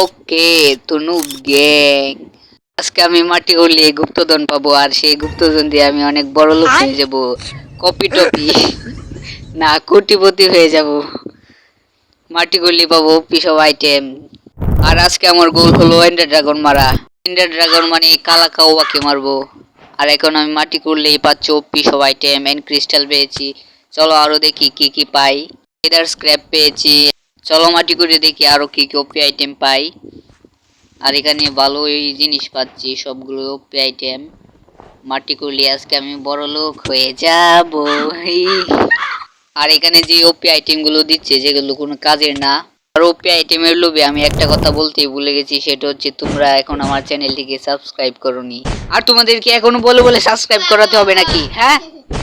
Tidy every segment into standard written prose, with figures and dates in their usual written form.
ওকে, তো noob gang, আজকে আমি মাটি করলে গুপ্তধন পাবো, আর সেই গুপ্তধন দিয়ে আমি অনেক বড় লোক হয়ে যাব। কপি টপি না, কোটিপতি হয়ে যাব। মাটি করলে পাবো পিসব আইটেম। আর আজকে আমার গোল হলো এন্ডার ড্রাগন মারা। এন্ডার ড্রাগন মানে কালা কাউয়াকে মারবো। আর এখন আমি মাটি করলেই পাচ্ছি ওপি সব আইটেম এন্ড ক্রিস্টাল পেয়েছি। চলো আরো দেখি কি কি পাই। এদার স্ক্র্যাপ পেয়েছি। চলো মাটি করে দেখি আরো কি কি ওপি আইটেম পাই। আর এখানে ভালোই জিনিস পাচ্ছি, সবগুলো ওপি আইটেম। মাটি করলে আজকে আমি বড় লোক হয়ে যাব। আর এখানে যে ওপি আইটেম গুলো দিচ্ছে যেগুলো কোনো কাজের না, আর ওপি আইটেমের লোভে আমি একটা কথা বলতেই ভুলে গেছি, সেটা হচ্ছে তোমরা এখন আমার চ্যানেলটিকে সাবস্ক্রাইব করোনি। আর তোমাদেরকে এখনো বলে বলে সাবস্ক্রাইব করাতে হবে নাকি? হ্যাঁ,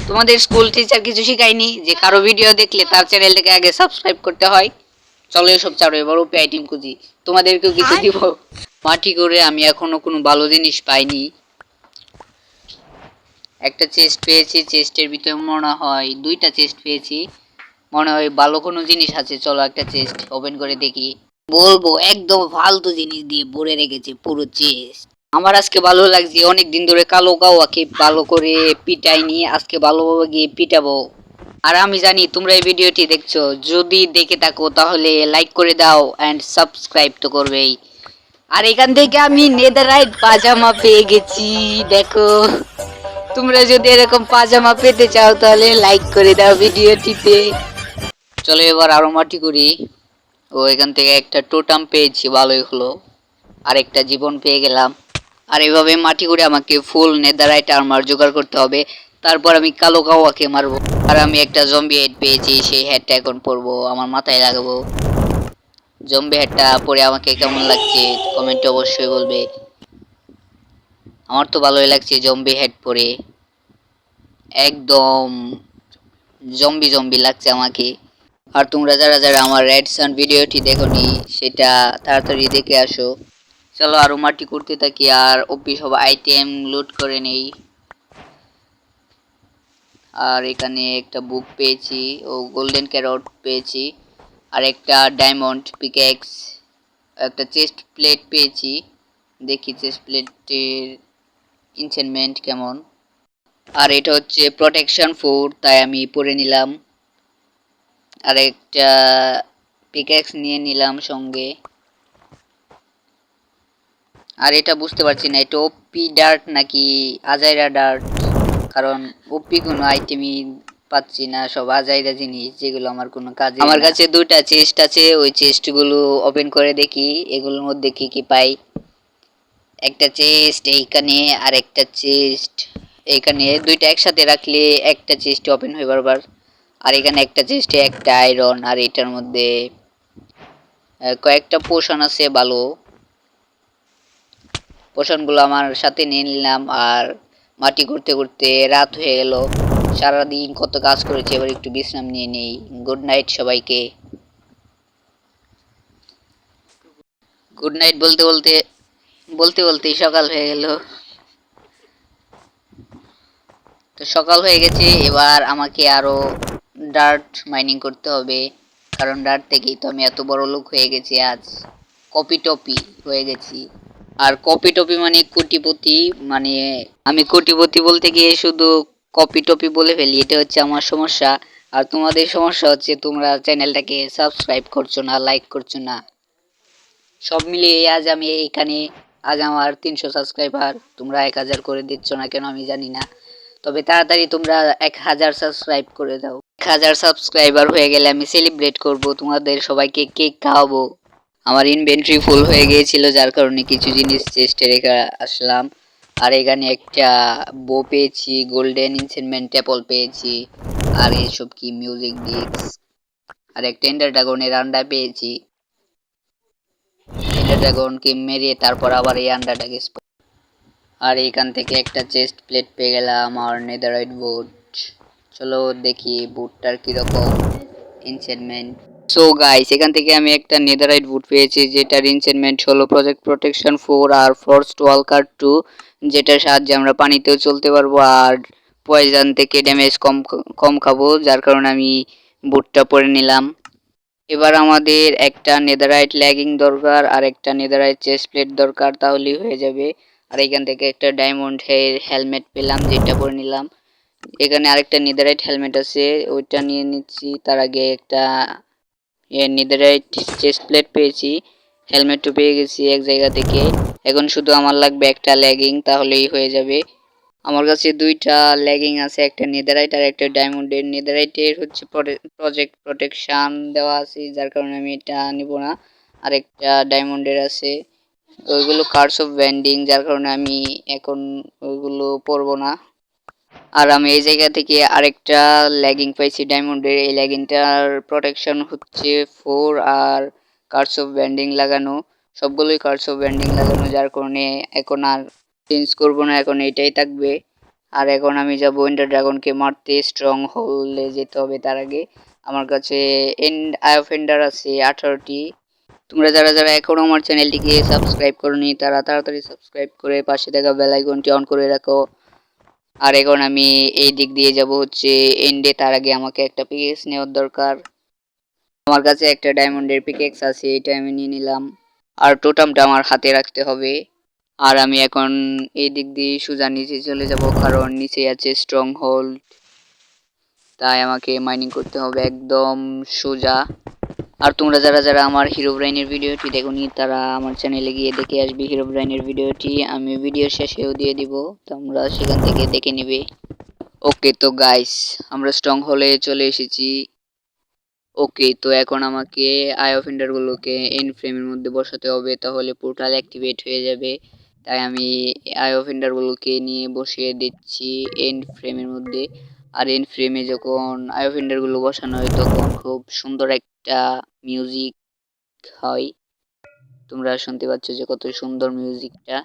তোমাদের স্কুল টিচার কিছু শিখায়নি যে কারো ভিডিও দেখলে তার চ্যানেলটাকে আগে সাবস্ক্রাইব করতে হয়? চলো এসব ছাড়ো, এবার ওপি আইটেম খুঁজি। তোমাদেরকেও কিছু দিব। মাটি করে আমি এখনো কোনো ভালো জিনিস পাইনি। একটা চেস্ট পেয়েছি, চেস্টের ভিতরে মনে হয় দুইটা চেস্ট পেয়েছি। মনে হয় ভালো কোনো জিনিস আছে, চলো একটা চেস্ট ওপেন করে দেখি। বলবো একদম ফালতু জিনিস দিয়ে ভরে রেখেছে পুরো চেস্ট। আমার আজকে ভালো লাগছে, অনেক দিন ধরে কালো কাওয়াকে ভালো করে পিটাইনি, আজকে ভালোভাবে গিয়ে পিটাবো। আর আমি জানি তোমরা এই ভিডিওটি দেখছো, যদি দেখে থাকো তাহলে লাইক করে দাও এন্ড সাবস্ক্রাইব তো করবেই। আর এখান থেকে আমি নেদাররাইট পাজামা পেয়ে গেছি, দেখো। তোমরা যদি এরকম পাজামা পেতে চাও তাহলে লাইক করে দাও ভিডিওটিতে। চলো এবার আরো মাটি করি। ও এখান থেকে একটা টোটাম পেয়েছি, ভালোই হলো। আর একটা জীবন পেয়ে গেলাম। আর এভাবে মাটি করে আমাকে ফুল নেদারাইট আর্মার জোগাড় করতে হবে। তারপর আমি কালো কাওয়াকে মারবো। আর আমি একটা জম্বি হেড পেয়েছি, সেই হেডটা এখন পরবো, আমার মাথায় লাগাবো। জম্বি হেডটা পরে আমাকে কেমন লাগছে কমেন্টে অবশ্যই বলবে। আমার তো ভালোই লাগছে জম্বি হেড পরে, একদম জম্বি জম্বি লাগছে আমাকে। আর তোমরা যারা যারা আমার রেড সান ভিডিওটি দেখোনি সেটা তাড়াতাড়ি দেখে আসো। চলো আরো মাটি করতে থাকি আর ওপি সব আইটেম লুট করে নেই। আর এখানে একটা বুক পেয়েছি, ও গোল্ডেন ক্যারট পেয়েছি। আর একটা ডায়মন্ড পিকেক্স, একটা চেস্ট প্লেট পেয়েছি। দেখি চেস্ট প্লেটের ইনচেনমেন্ট কেমন। আর এটা হচ্ছে প্রোটেকশন 4, তাই আমি পরে নিলাম। আর একটা পিকেক্স নিয়ে নিলাম সঙ্গে। আর এটা বুঝতে পারছি না এটা ওপি ডার্ট নাকি আজাইরা ডার্ট, কারণ ওপি কোনো আইটেমই পাচ্ছি না, সব আজাইরা জিনিস যেগুলো আমার কোনো কাজে। আমার কাছে দুইটা চেস্ট আছে, ওই চেস্টগুলো ওপেন করে দেখি এগুলোর মধ্যে কি কি পাই। একটা চেস্ট এইখানে আর একটা চেস্ট এইখানে, দুইটা একসাথে রাখলে একটা চেস্ট ওপেন হয় বারবার। আর এখানে একটা চেস্টে একটা আয়রন, আর এটার মধ্যে কয়েকটা পোশন আছে ভালো। পোশনগুলো আমার সাথে নিয়ে নিলাম। আর মাটি করতে করতে রাত হয়ে গেল, সারাদিন কত কাজ করেছি, এবার একটু বিশ্রাম নিয়ে নেই। গুড নাইট সবাইকে। গুড নাইট বলতে বলতে বলতে বলতেই সকাল হয়ে গেল। তো সকাল হয়ে গেছে, এবার আমাকে আরো ডার্ট মাইনিং করতে হবে, কারণ ডার্ট থেকেই তো আমি এত বড় লোক হয়ে গেছি আজ, কপি টপি হয়ে গেছি। আর কপি টপি মানে কোটিপতি, মানে আমি কোটিপতি বলতে গিয়ে শুধু কপি টপি বলে ফেলি, এটা হচ্ছে আমার সমস্যা। আর তোমাদের সমস্যা হচ্ছে তোমরা চ্যানেলটাকে সাবস্ক্রাইব করছো না, লাইক করছো না। সব মিলিয়ে আজ আমি এইখানে, আজ আমার 300 সাবস্ক্রাইবার, তোমরা 1000 করে দিচ্ছ না কেন আমি জানি না। তবে তাড়াতাড়ি তোমরা 1000 সাবস্ক্রাইব করে দাও। 1000 সাবস্ক্রাইবার হয়ে গেলে আমি সেলিব্রেট করব, তোমাদের সবাইকে কেক খাওয়াবো। আমার ইনভেন্টরি ফুল হয়ে গিয়েছিল, যার কারণে কিছু জিনিস চেস্টে রেখে আসলাম। আর এখানে একটা বো পেয়েছি, গোল্ডেন ইনসেনমেন্ট অ্যাপল পেয়েছি। আর এইসব কি মিউজিক ডিস্ক, আর একটা এন্ডার ড্রাগনের আন্ডা পেয়েছি। এন্ডার ড্রাগনকে মেরে তারপর আবার এই আন্ডাটাকে। আর এখান থেকে একটা চেস্ট প্লেট পেয়ে গেলাম আর নেদারাইট বুট। চলো দেখি বুটটার কিরকম এনচেন্টমেন্ট। সো গাইস, এখান থেকে আমি একটা নেদারাইট বুট পেয়েছি, যেটার এনচেন্টমেন্ট হলো প্রজেক্ট প্রোটেকশন 4 আর ফোর্সড ওয়ালকার 2, যেটার সাহায্যে আমরা পানিতেও চলতে পারবো আর পয়জন থেকে ড্যামেজ কম কম খাবো, যার কারণে আমি বুটটা পরে নিলাম। এবার আমাদের একটা নেদারাইট ল্যাগিং দরকার আর একটা নেদারাইট চেস্ট প্লেট দরকার, তাহলেই হয়ে যাবে। আর এখান থেকে একটা ডায়মন্ড হেলমেট পেলাম, যেটা পরে নিলাম। এখানে আরেকটা নেদারাইট হেলমেট আছে, ওইটা নিয়ে নিচ্ছি। তার আগে একটা নেদারাইট চেস্ট প্লেট পেয়েছি, হেলমেটও পেয়ে গেছি এক জায়গা থেকে। এখন শুধু আমার লাগবে একটা ল্যাগিং, তাহলেই হয়ে যাবে। আমার কাছে দুইটা লেগিং আছে, একটা নেদারাইট আর একটা ডায়মন্ডের। নেদারাইটের হচ্ছে প্রজেক্ট প্রোটেকশন দেওয়া আছে, যার কারণে আমি এটা নিব না। আর একটা ডায়মন্ডের আছে, ওইগুলো কার্ডস অফ ব্যান্ডিং, যার কারণে আমি এখন ওইগুলো পরবো না। আর আমি এই জায়গা থেকে আরেকটা লেগিং পাইছি ডায়মন্ডের, এই লেগিংটার প্রোটেকশন হচ্ছে 4 আর কার্ডস অফ ব্যান্ডিং লাগানো, সবগুলোই কার্ডস অফ ব্যান্ডিং লাগানো, যার কারণে এখন আর চেঞ্জ করবো না, এখন এইটাই থাকবে। আর এখন আমি যাব এন্ডার ড্রাগনকে মারতে, স্ট্রং হোলে যেতে হবে। তার আগে আমার কাছে এন্ড আই অফেন্ডার আছে 18টি। তোমরা যারা যারা এখনো আমার চ্যানেলটিকে সাবস্ক্রাইব করনি, তারা তাড়াতাড়ি সাবস্ক্রাইব করে পাশে থাকা বেল আইকনটি অন করে রাখো। আর এখন আমি এই দিক দিয়ে যাব হচ্ছে এন্ডে, তার আগে আমাকে একটা পিকেক্স নেওয়ার দরকার। আমার কাছে একটা ডায়মন্ডের পিকেক্স আছে, এটা আমি নিয়ে নিলাম। আর টোটামটা আমার হাতে রাখতে হবে। আর আমি এখন এই দিক দিয়ে সোজা নিচে চলে যাব, কারণ নিচে আছে স্ট্রং হোল্ড, তাই আমাকে মাইনিং করতে হবে একদম সোজা। আর তোমরা যারা যারা আমার হিরো ব্রাইনের ভিডিওটি দেখোনি, তারা আমার চ্যানেলে গিয়ে দেখে আসবে হিরো ব্রাইনের ভিডিওটি, আমি ভিডিওর শেষেও দিয়ে দিব, তোমরা সেখান থেকে দেখে নিবে। ওকে তো গাইস, আমরা স্ট্রং হলে চলে এসেছি। ওকে তো এখন আমাকে আই অফেন্ডার গুলোকে এন্ড ফ্রেমের মধ্যে বসাতে হবে, তাহলে পোর্টাল অ্যাক্টিভেট হয়ে যাবে। তাই আমি আই অফেন্ডার গুলোকে নিয়ে বসিয়ে দিচ্ছি এন্ড ফ্রেমের মধ্যে। আর এন্ড ফ্রেমে যখন আই অফেন্ডার গুলো বসানো হয়, তখন খুব সুন্দর একটা মিউজিক হয়। তোমরা শুনতে পাচ্ছ যে কত সুন্দর মিউজিকটা।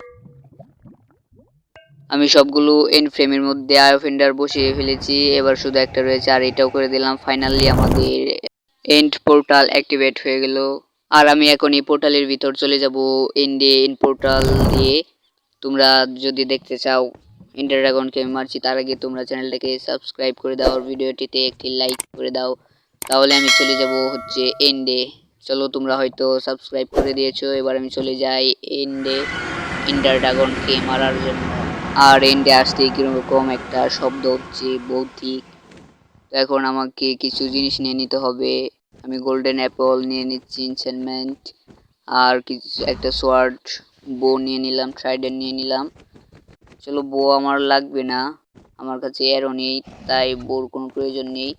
আমি সবগুলো এন্ড ফ্রেমের মধ্যে আই অফেন্ডার বসিয়ে ফেলেছি, এবার শুধু একটা রয়েছে, আর এটাও করে দিলাম। ফাইনালি আমাদের এন্ড পোর্টাল অ্যাক্টিভেট হয়ে গেল। আর আমি এখন এই পোর্টালের ভিতর চলে যাব এন্ড পোর্টাল দিয়ে। তোমরা যদি দেখতে চাও এন্ডার ড্রাগনকে আমি মারছি, তার আগে তোমরা চ্যানেলটাকে সাবস্ক্রাইব করে দাও আর ভিডিওটিতে একটি লাইক করে দাও, তাহলে আমি চলে যাব হচ্ছে এন্ডে। চলো, তোমরা হয়তো সাবস্ক্রাইব করে দিয়েছো, এবার আমি চলে যাই এন্ডে এন্ডার ড্রাগনকে মারার জন্য। আর এন্ডে আসতে কিরকম একটা শব্দ হচ্ছে ভৌতিক। তো এখন আমাকে কিছু জিনিস নিয়ে নিতে হবে। আমি গোল্ডেন অ্যাপল নিয়ে নিচ্ছি, এনচেন্টমেন্ট, আর কিছু একটা সোয়ার্ড, বো নিয়ে নিলাম, ট্রাইডেন্ট নিয়ে নিলাম। চলো, বো আমার লাগবে না, আমার কাছে এরও নেই, তাই বোর কোনো প্রয়োজন নেই।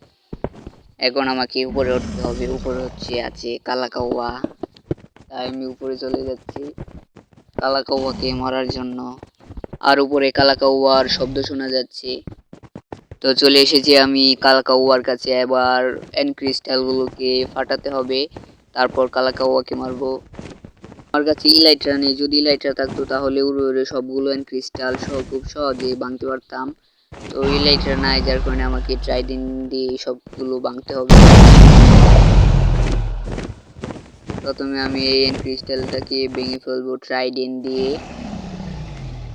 এখন আমাকে উপরে উঠতে হবে, উপরে হচ্ছে আছে কালাকাউয়া, তাই আমি উপরে চলে যাচ্ছি কালাকাউয়াকে মারার জন্য। আর উপরে কালাকাউয়ার শব্দ শোনা যাচ্ছে। তো চলে এসেছি আমি কালাকাউয়ার কাছে, এবার এনক্রিস্টালগুলোকে ফাটাতে হবে, তারপর কালাকাউয়াকে মারবো। আমার কাছে ইলাইট্রা নেই, যদি ইলাইট্রা থাকতো তাহলে উড়ে উড়ে সবগুলো এনক্রিস্টাল সহ খুব সহজে ভাঙতে পারতাম। তো ইলাইট্রা নাই, যার কারণে আমাকে ট্রাইডেন্ট দিয়ে সবগুলো ভাঙতে হবে। প্রথমে আমি এই এনক্রিস্টালটাকে ভেঙে ফেলবো ট্রাইডেন্ট দিয়ে।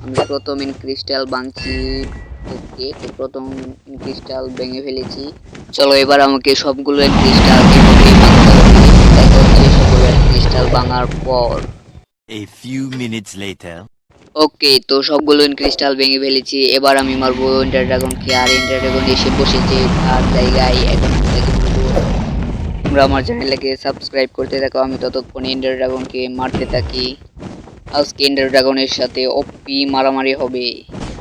আমি প্রথম ক্রিস্টাল ভাঙছি। ওকে, তো প্রথম ক্রিস্টাল ভেঙে ফেলেছি। চলো, এবার আমাকে সবগুলো ক্রিস্টাল এভাবেই ভাঙতে হবে। দেখা হচ্ছে সবগুলো ক্রিস্টাল ভাঙার পর। A few minutes later. ওকে, তো সবগুলো ক্রিস্টাল ভেঙে ফেলেছি, এবার আমি মারবো এন্ডার ড্রাগনকে। আর এন্ডার ড্রাগন এসে বসেছে তার জায়গায়, এখন তাকে মারবো। তোমরা আমার চ্যানেলটাকে সাবস্ক্রাইব করতে থাকো, আমি ততক্ষণ এন্ডার ড্রাগনকে মারতে থাকি। আজকে এন্ডার ড্রাগনের সাথে ওপি মারামারি হবে।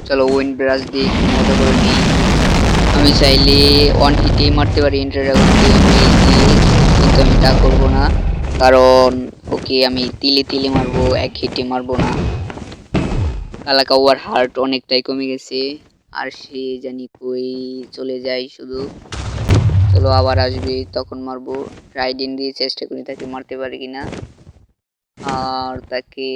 চলো, উইন্ড ব্রাশ দিয়ে মজা করে নিই। আমি চাইলে ওয়ান হিটে মারতে পারি এন্ডার ড্রাগনকে, কিন্তু আমি তা করবো না, কারণ ওকে আমি তিলে তিলে মারবো, এক হিটে মারবো না। কালাকাউয়ার হার্ট অনেকটাই কমে গেছে, আর সে জানি কই চলে যায় শুধু। চলো, আবার আসবে, তখন মারবো। ট্রাইডেন্ট দিয়ে চেষ্টা করি তাকে মারতে পারি কিনা। আর তাকে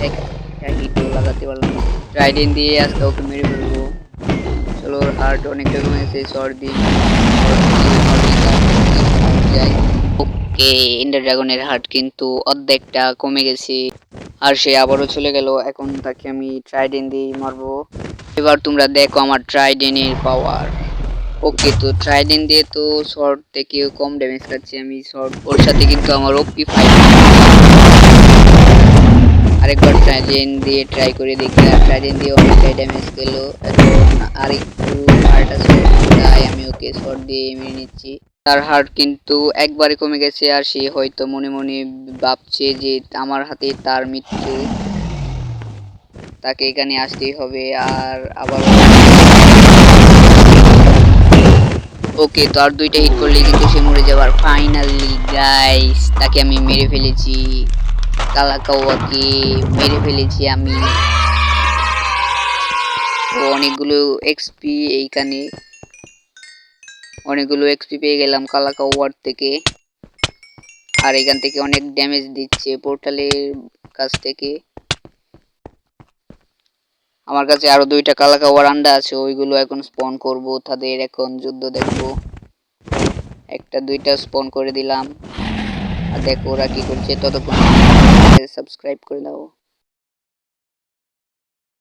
একটা হিটও লাগাতে পারলাম না। ট্রাইডেন্ট দিয়ে আজকে ওকে মেরে ফেলবো। চলো, ওর হার্ট অনেকটা কমেছে, শর্ট দিয়ে যাই। ওকে, এন্ডার ড্রাগনের হার্ট কিন্তু অর্ধেকটা কমে গেছে, আর সে আবারও চলে গেল। এখন তাকে আমি ট্রাইডেন্ট দিয়ে মারবো। এবার তোমরা দেখো আমার ট্রাইডেন্টের পাওয়ার। ওকে, তো ট্রাইডেন্ট দিয়ে তো শর্ট থেকে কম ড্যামেজ খাচ্ছি আমি। শর্ট ওর সাথে কিন্তু আমার ওপি ফাইট। আরেকবার ট্রাইডেন্ট দিয়ে ট্রাই করে দেখি, আর ট্রাইডেন্ট দিয়ে অনেকটাই ড্যামেজ গেল। এখন আরেকটু হার্ট আছে, তাই আমি ওকে শর্ট দিয়ে মেরে নিচ্ছি। তার হার্ট কিন্তু একবারে কমে গেছে, আর সে হয়তো মনে মনে ভাবছে যে আমার হাতে তার মৃত্যু, তাকে এখানে আসতেই হবে। আর আবার ওকে, তো আর দুইটা হিট করলে কিন্তু সে মরে যাবার। ফাইনালি গাইস, তাকে আমি মেরে ফেলেছি। কালাকাওয়াকে মেরে ফেলেছি আমি। তো অনেকগুলো এক্সপি এইখানে, অনেকগুলো এক্সপি পেয়ে গেলাম কালাকাওয়ার থেকে। আর এখান থেকে অনেক ড্যামেজ দিচ্ছে পোর্টালের কাছ থেকে। আমার কাছে আরো দুইটা কালাকাওয়ার আন্ডা আছে, ওইগুলো এখন স্পন করব, তাদের এখন যুদ্ধ দেখবো। একটা দুইটা স্পন করে দিলাম, আর দেখো ওরা কি করছে। ততক্ষণ সাবস্ক্রাইব করে দাও।